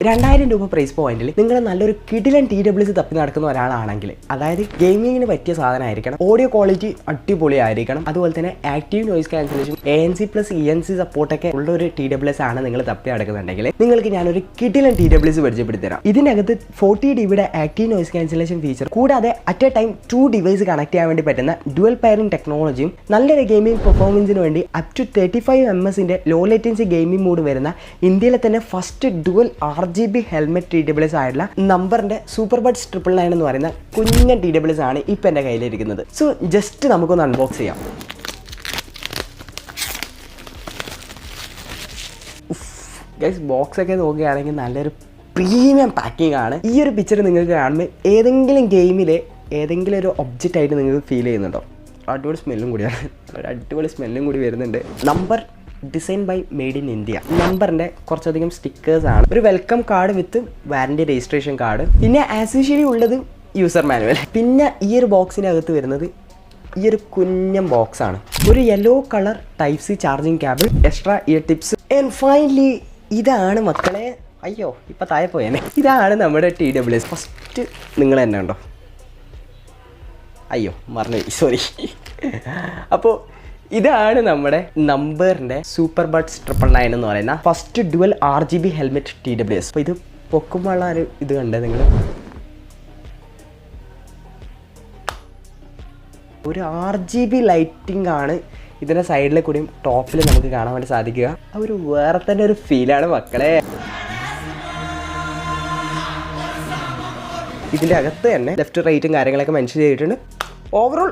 2000 രൂപ പ്രൈസ് പോയിന്റിൽ നിങ്ങൾ നല്ലൊരു കിടിലൻ TWS തപ്പി നടക്കുന്ന ഒരാളാണെങ്കിൽ, അതായത് ഗെയിമിങ്ങിന് പറ്റിയ സാധനമായിരിക്കണം, ഓഡിയോ ക്വാളിറ്റി അടിപൊളിയായിരിക്കണം, അതുപോലെ തന്നെ active noise cancellation ANC plus ENC സപ്പോർട്ടൊക്കെ ഉള്ള ഒരു TWS ആണ് നിങ്ങൾ തപ്പി നടക്കുന്നുണ്ടെങ്കിൽ, നിങ്ങൾക്ക് ഞാനൊരു കിടിലൻ TWS പരിചയപ്പെടുത്തി തരാം. ഇതിനകത്ത് 40 dB active noise cancellation feature, കൂടാതെ at a time 2 device connect ചെയ്യാൻ വേണ്ടി പറ്റുന്ന ഡുവൽ പെയറിംഗ് ടെക്നോളജിയും, നല്ലൊരു ഗെയിമിംഗ് പെർഫോമൻസിന് വേണ്ടി up to 35 ms low latency gaming mode വരുന്ന ഇന്ത്യയിലെ തന്നെ first dual RGB helmet TWS ആയിട്ടുള്ള നമ്പറിന്റെ സൂപ്പർ ബഡ്സ് 999 എന്ന് പറയുന്ന കുഞ്ഞൻ TWS ആണ് ഇപ്പം എൻ്റെ കയ്യിലിരിക്കുന്നത്. സോ ജസ്റ്റ് നമുക്കൊന്ന് അൺബോക്സ് ചെയ്യാം. ഗൈസ്, ബോക്സ് ഒക്കെ നോക്കുകയാണെങ്കിൽ നല്ലൊരു പ്രീമിയം പാക്കിംഗ് ആണ്. ഈ ഒരു പിക്ചർ നിങ്ങൾക്ക് കാണുമ്പോൾ ഏതെങ്കിലും ഗെയിമിലെ ഏതെങ്കിലും ഒരു ഒബ്ജക്റ്റ് ആയിട്ട് നിങ്ങൾക്ക് ഫീൽ ചെയ്യുന്നുണ്ടോ? അടിപൊളി സ്മെല്ലും കൂടിയാണ്, ഒരു അടിപൊളി സ്മെല്ലും കൂടി വരുന്നുണ്ട്. Number design by made in India. നമ്പറിൻ്റെ കുറച്ചധികം സ്റ്റിക്കേഴ്സ് ആണ്, ഒരു welcome card with warranty registration card, പിന്നെ ആസ് യൂഷ്വലി ഉള്ളത് യൂസർ മാനുവൽ. പിന്നെ ഈ ഒരു ബോക്സിനകത്ത് വരുന്നത് ഈ ഒരു കുഞ്ഞൻ ബോക്സ് ആണ്, ഒരു yellow colour Type C charging cable, extra year tips, and finally ഇതാണ് മക്കളെ, അയ്യോ ഇപ്പം താഴെ പോയേനെ, ഇതാണ് നമ്മുടെ TWS. ഫസ്റ്റ് നിങ്ങൾ തന്നെ ഉണ്ടോ? അയ്യോ മറന്നു, സോറി. അപ്പോൾ ഇതാണ് നമ്മുടെ നമ്പറിൻ്റെ സൂപ്പർ ബഡ്സ് 999 എന്ന് പറയുന്ന first dual RGB helmet TWS. അപ്പോൾ ഇത് പൊക്കുമ്പോഴുള്ള ഒരു ഇത് കണ്ടേ നിങ്ങൾ, ഒരു RGB ലൈറ്റിംഗ് ആണ് ഇതിൻ്റെ സൈഡിലെ കൂടിയും ടോപ്പിൽ നമുക്ക് കാണാൻ വേണ്ടി സാധിക്കുക. ആ ഒരു വേറെ തന്നെ ഒരു ഫീലാണ് മക്കളെ. ഇതിൻ്റെ അകത്ത് തന്നെ ലെഫ്റ്റ് റൈറ്റും കാര്യങ്ങളൊക്കെ മെൻഷൻ ചെയ്തിട്ടുണ്ട്. ഓവറോൾ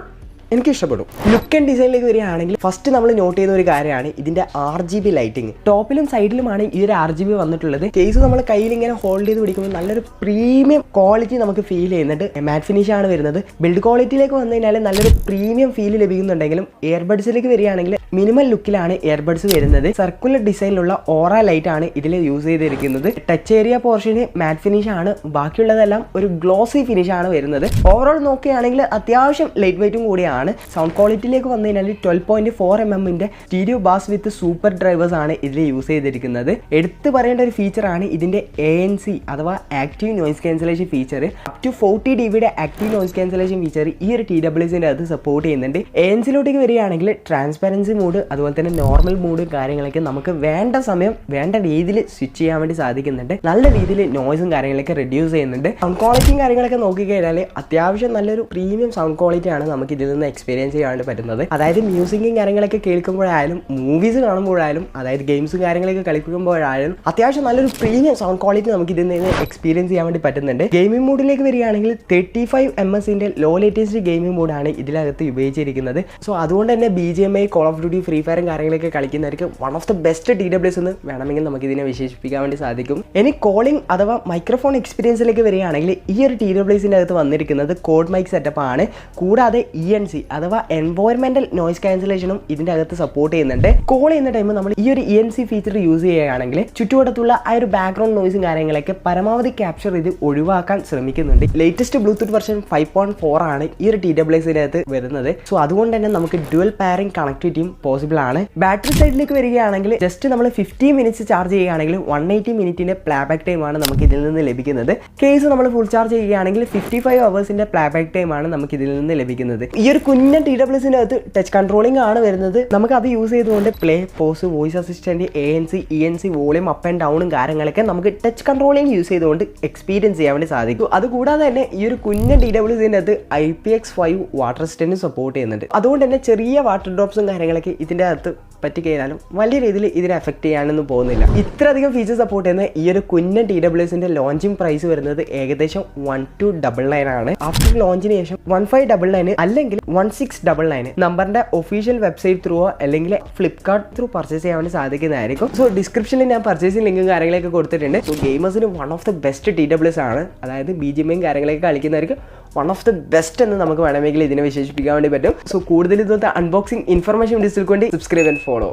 എനിക്ക് ഇഷ്ടപ്പെടും. ലുക്ക് ആൻഡ് ഡിസൈനിലേക്ക് വരികയാണെങ്കിൽ ഫസ്റ്റ് നമ്മൾ നോട്ട് ചെയ്യുന്ന ഒരു കാര്യമാണ് ഇതിൻ്റെ RGB ലൈറ്റിംഗ്. ടോപ്പിലും സൈഡിലുമാണ് ഈ ഒരു RGB വന്നിട്ടുള്ളത്. കേസ് നമ്മൾ കയ്യിൽ ഇങ്ങനെ ഹോൾഡ് ചെയ്ത് പിടിക്കുമ്പോൾ നല്ലൊരു പ്രീമിയം ക്വാളിറ്റി നമുക്ക് ഫീൽ ചെയ്യുന്നുണ്ട്. മാറ്റ് ഫിനിഷ് ആണ് വരുന്നത്. ബിൽഡ് ക്വാളിറ്റിയിലേക്ക് വന്നു കഴിഞ്ഞാൽ നല്ലൊരു പ്രീമിയം ഫീൽ ലഭിക്കുന്നുണ്ടെങ്കിലും ഇയർബഡ്സിലേക്ക് വരികയാണെങ്കിൽ മിനിമൽ ലുക്കിലാണ് ഇയർബഡ്സ് വരുന്നത്. സർക്കുലർ ഡിസൈനിലുള്ള ഓറ ലൈറ്റ് ആണ് ഇതിൽ യൂസ് ചെയ്തിരിക്കുന്നത്. ടച്ച് ഏരിയ പോർഷന് മാറ്റ് ഫിനിഷ് ആണ്, ബാക്കിയുള്ളതെല്ലാം ഒരു ഗ്ലോസി ഫിനിഷ് ആണ് വരുന്നത്. ഓവറോൾ നോക്കുകയാണെങ്കിൽ അത്യാവശ്യം ലൈറ്റ് വെയിറ്റും കൂടിയാണ്. സൗണ്ട് ക്വാളിറ്റിയിലേക്ക് വന്നു കഴിഞ്ഞാൽ 12.4 mm stereo bass with super drivers ആണ് ഇതിൽ യൂസ് ചെയ്തിരിക്കുന്നത്. എടുത്തു പറയേണ്ട ഒരു ഫീച്ചറാണ് ഇതിന്റെ ANC അഥവാ active noise cancellation feature. Up to 40 dB active noise cancellation feature ഈ ഒരു TWSന്റെ അത് സപ്പോർട്ട് ചെയ്യുന്നുണ്ട്. ANCയിലോട്ടേക്ക് വരികയാണെങ്കിൽ ട്രാൻസ്പെറൻസി മോഡ്, അതുപോലെ തന്നെ നോർമൽ മോഡ് കാര്യങ്ങളൊക്കെ നമുക്ക് വേണ്ട സമയം വേണ്ട രീതിയിൽ സ്വിച്ച് ചെയ്യാൻ വേണ്ടി സാധിക്കുന്നുണ്ട്. നല്ല രീതിയിൽ നോയ്സും കാര്യങ്ങളൊക്കെ റെഡ്യൂസ് ചെയ്യുന്നുണ്ട്. സൗണ്ട് ക്വാളിറ്റിയും കാര്യങ്ങളൊക്കെ നോക്കിക്കഴിഞ്ഞാൽ അത്യാവശ്യം നല്ലൊരു പ്രീമിയം സൗണ്ട് ക്വാളിറ്റിയാണ് നമുക്ക് ഇതിൽ നിന്ന് എക്സ്പീരിയൻസ് ചെയ്യാൻ പറ്റുന്നത്. അതായത് മ്യൂസിക്കും കാര്യങ്ങളൊക്കെ കേൾക്കുമ്പോഴായാലും മൂവീസ് കാണുമ്പോഴായാലും അതായത് ഗെയിംസും കാര്യങ്ങളൊക്കെ കളിക്കുമ്പോഴായാലും അത്യാവശ്യം നല്ലൊരു പ്രീമിയം സൗണ്ട് ക്വാളിറ്റി നമുക്ക് ഇതിൽ നിന്ന് എക്സ്പീരിയൻസ് ചെയ്യാൻ വേണ്ടി പറ്റുന്നുണ്ട്. ഗെയിമിംഗ് മോഡിലേക്ക് വരികയാണെങ്കിൽ 35 ms ലോ ലേറ്റൻസി ഗെയിമിംഗ് മോഡാണ് ഇതിനകത്ത് ഉപയോഗിച്ചിരിക്കുന്നത്. സോ അതുകൊണ്ട് തന്നെ BGMI, call of duty, free ഫയറും കാര്യങ്ങളൊക്കെ കളിക്കുന്നവർക്ക് one of the best TWS എന്ന് വേണമെങ്കിൽ നമുക്ക് ഇതിനെ വിശേഷിപ്പിക്കാൻ വേണ്ടി സാധിക്കും. ഇനി കോളിംഗ് അഥവാ മൈക്രോഫോൺ എക്സ്പീരിയൻസിലേക്ക് വരികയാണെങ്കിൽ ഈ ഒരു TWSന്റെ അകത്ത് വന്നിരിക്കുന്നത് കോഡ് മൈക്ക് സെറ്റപ്പ് ആണ്. കൂടാതെ ENC അഥവാ എൻവയോൺമെന്റൽ നോയിസ് ക്യാൻസലേഷനും ഇതിന്റെ അകത്ത് സപ്പോർട്ട് ചെയ്യുന്നുണ്ട്. കോൾ ചെയ്യുന്ന ടൈം നമ്മൾ ഈ ഒരു ENC ഫീച്ചർ യൂസ് ചെയ്യുകയാണെങ്കിൽ ചുറ്റുവട്ടത്തുള്ള ആ ഒരു ബാക്ക്ഗ്രൗണ്ട് നോയിസും കാര്യങ്ങളൊക്കെ പരമാവധി ക്യാപ്ചർ ചെയ്ത് ഒഴിവാക്കാൻ ശ്രമിക്കുന്നുണ്ട്. ലേറ്റസ്റ്റ് ബ്ലൂടൂത്ത് വെർഷൻ 5.4 ആണ് ഈ ഒരു TWSന്റെ അകത്ത് വരുന്നത്. സോ അതുകൊണ്ട് തന്നെ നമുക്ക് ഡ്യുവൽ പെയറിംഗ് കണക്ടിവിറ്റിയും പോസിബിൾ ആണ്. ബാറ്ററി സൈഡിലേക്ക് വരികയാണെങ്കിൽ ജസ്റ്റ് നമ്മൾ 50 മിനിറ്റ്സ് ചാർജ് ചെയ്യുകയാണെങ്കിൽ 180 മിനിറ്റിന്റെ പ്ലേബാക്ക് ടൈം ആണ് നമുക്ക് ഇതിൽ നിന്ന് ലഭിക്കുന്നത്. കേസ് നമ്മൾ ഫുൾ ചാർജ് ചെയ്യുകയാണെങ്കിൽ 55 അവേഴ്സിന്റെ പ്ലേബാക്ക് ടൈം ആണ് നമുക്ക് ഇതിൽ നിന്ന് ലഭിക്കുന്നത്. ഈ ഒരു കുഞ്ഞൻ TWSന്റെ അകത്ത് ടച്ച് കൺട്രോളിംഗ് ആണ് വരുന്നത്. നമുക്ക് അത് യൂസ് ചെയ്തുകൊണ്ട് play, pause, voice assistant, ANC, ENC, volume up and ഡൗണും കാര്യങ്ങളൊക്കെ നമുക്ക് ടച്ച് കൺട്രോളിംഗ് യൂസ് ചെയ്തുകൊണ്ട് എക്സ്പീരിയൻസ് ചെയ്യാൻ വേണ്ടി സാധിക്കും. അതുകൂടാതെ തന്നെ ഈ ഒരു കുഞ്ഞൻ TWSന്റെ അകത്ത് IPX5 വാട്ടർ റെസിസ്റ്റന്റ് സപ്പോർട്ട് ചെയ്യുന്നുണ്ട്. അതുകൊണ്ട് തന്നെ ചെറിയ വാട്ടർ ഡ്രോപ്സും കാര്യങ്ങളൊക്കെ ഇതിന്റെ അകത്ത് പറ്റിക്കഴിഞ്ഞാലും വലിയ രീതിയിൽ ഇതിനെ എഫക്ട് ചെയ്യാനൊന്നും പോകുന്നില്ല. ഇത്രയധികം ഫീച്ചേഴ്സ് സപ്പോർട്ട് ചെയ്യുന്ന ഈ ഒരു കുഞ്ഞൻ TWSന്റെ ലോഞ്ചിങ് പ്രൈസ് വരുന്നത് ഏകദേശം 1299 ആണ്. ആഫ്റ്റർ ലോഞ്ചിന് ശേഷം 1599 അല്ലെങ്കിൽ 1699 നമ്പറിന്റെ ഒഫീഷ്യൽ വെബ്സൈറ്റ് ത്രൂ അല്ലെങ്കിൽ ഫ്ലിപ്കാർട്ട് ത്രൂ പർച്ചേസ് ചെയ്യാൻ വേണ്ടി സാധിക്കുന്നതായിരിക്കും. സോ ഡിസ്ക്രിപ്ഷനിൽ ഞാൻ പർച്ചേസിംഗ് ലിങ്കും കാര്യങ്ങളൊക്കെ കൊടുത്തിട്ടുണ്ട്. സോ ഗെയിമേഴ്സിന് one of the best TWS ആണ്. അതായത് BGMI കാര്യങ്ങളൊക്കെ കളിക്കുന്നവർക്ക് വൺ ഓഫ് ദ ബെസ്റ്റ് എന്ന് നമുക്ക് വേണമെങ്കിൽ ഇതിനെ വിശേഷിപ്പിക്കാൻ വേണ്ടി പറ്റും. സോ കൂടുതൽ ഇന്നത്തെ അൺബോക്സിംഗ് ഇൻഫർമേഷൻ ഡിസ്റ്റിൽ കൊണ്ട് സബ്സ്ക്രൈബ് ആൻഡ് follow.